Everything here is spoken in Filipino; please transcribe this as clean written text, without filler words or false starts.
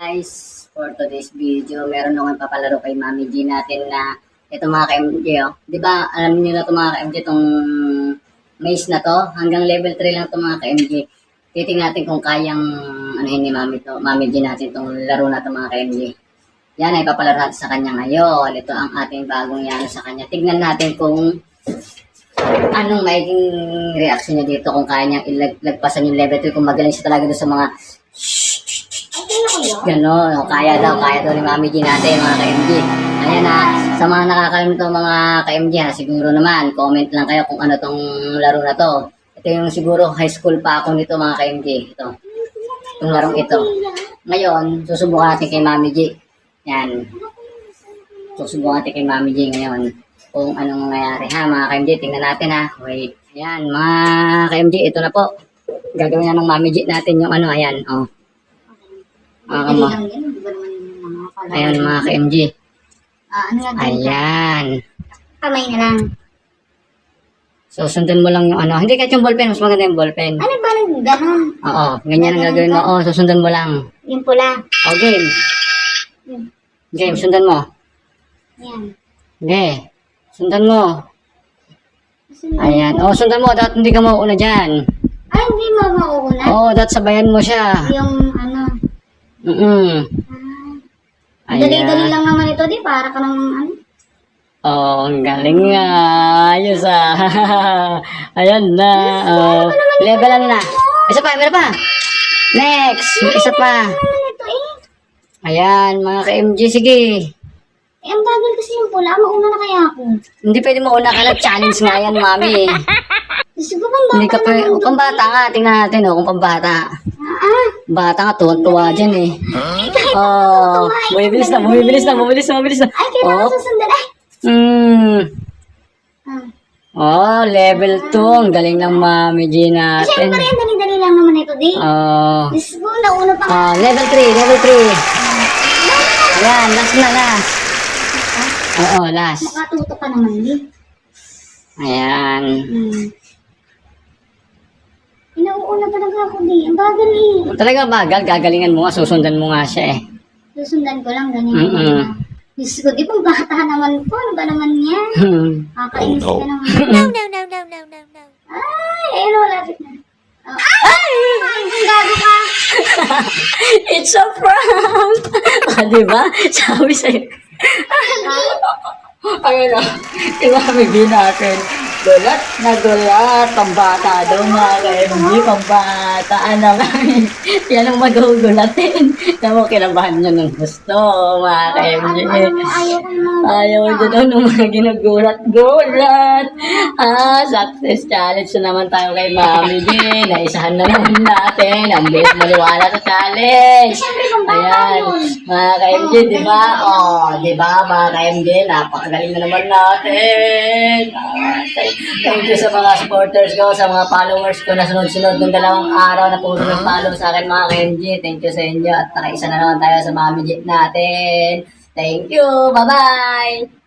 Guys, for today's video, meron akong papalaro kay Mami G natin na ito mga ka-MJ, oh. Di ba, alam niyo na ito mga ka-MJ, itong maze na to, hanggang level 3 lang ito mga ka-MJ. Titingnan natin kung kayang anuhin ni Mami G natin itong laro na ito mga ka-MJ. Yan ay papalaro natin sa kanya ngayon. Ito ang ating bagong yan sa kanya. Tignan natin kung anong magiging reaction niya dito, kung kaya niyang ilagpasan yung level 3, kung magaling siya talaga doon sa mga gano'n, kaya daw ni Mami G natin mga ka-MG. Ayan na, sa mga nakakalim to mga ka-MG ha, siguro naman, comment lang kayo kung ano tong laro na to. Ito yung siguro high school pa ako nito mga ka-MG. Itong larong ito. Ngayon, susubukan natin kay Mami G. Yan. Susubukan natin kay Mami G ngayon kung anong mangyayari ha mga ka-MG. Tingnan natin ha. Wait. Ayan mga ka-MG, ito na po. Gagawin na ng Mami G natin yung ano, ayan. Oh. Ayan mga ka-MG. Ano nga ayan. Kamay na lang. So, sundan mo lang yung ano. Hindi kahit yung ballpen. Mas maganda yung ballpen. Ano ba nang gano'n? Oo. Ganyan ang gagawin mo. Oo, susundan mo lang. Yung pula. O, game. Game, sundan mo. Yan. Hindi. Sundan mo. Ayan. O, sundan mo. Dapat hindi ka mauuna dyan. Ay, hindi mo mauuna? Oo, dapat sabayan mo siya. Yung ano. Dali-dali lang naman ito, di? Para ka ng ano? Oh, ang galing nga. Ayos ah. Ayan na. Oh. Level ano na. Isa pa, meron pa. Next. Isa pa. Ito eh. Ayan, mga ka-MG, sige. Eh, ang bagal kasi yung pula. Mauna na kaya ako. Hindi pwede mauna ka na. Challenge nga yan, mami. Gusto ko bang bata Hindi ka pa. O, pambata nga. Tingnan natin, o, kung pambata. Bata nga, tuwa dyan eh. Oh, bumibilis na. Ay, kailangan susundan. Ay! Oh, level 2. Ang galing ng Mami G natin. Siyempre, ang dali-dali lang naman ito, di? Oh. Gusto ko, nauna pa. Level 3. Ayan, last na, last. Oo, last. Makatuto ka naman, di? Ayan. Inuuna talaga ako, di? Ang bagal eh. Talaga bagal, gagalingan mo nga, susundan mo nga siya eh. Susundan ko lang, ganyan. Diyos ko, di pang bata naman po. Ano ba naman yan? Kakainis ka naman. No. Ay, ayun, lapit na. Ay! Ang gago ka. It's a prank! Diba? Sabi sa'yo. Ayun o, Mami G natin. Gulat na gulat. Pambata daw mga ka-MG. Pambataan naman. Yan ang magugulatin. Tama, kinabahan nyo ng gusto mga ka-MG. Ayaw nyo daw ng mga ginagulat-gulat. Success challenge na naman tayo kay Mami G. Naisahan na naman natin. Ang bilis maniwala sa challenge. Ayan, mga ka-MG, diba? Diba mga ka-MG? Napakagaling na naman natin. Thank you sa mga supporters ko, sa mga followers ko na sunod-sunod ng 2 araw na puro nag-follow sa akin mga ka-MG. Thank you sa inyo at nakaisa na naman tayo sa Mami G natin. Thank you. Bye-bye.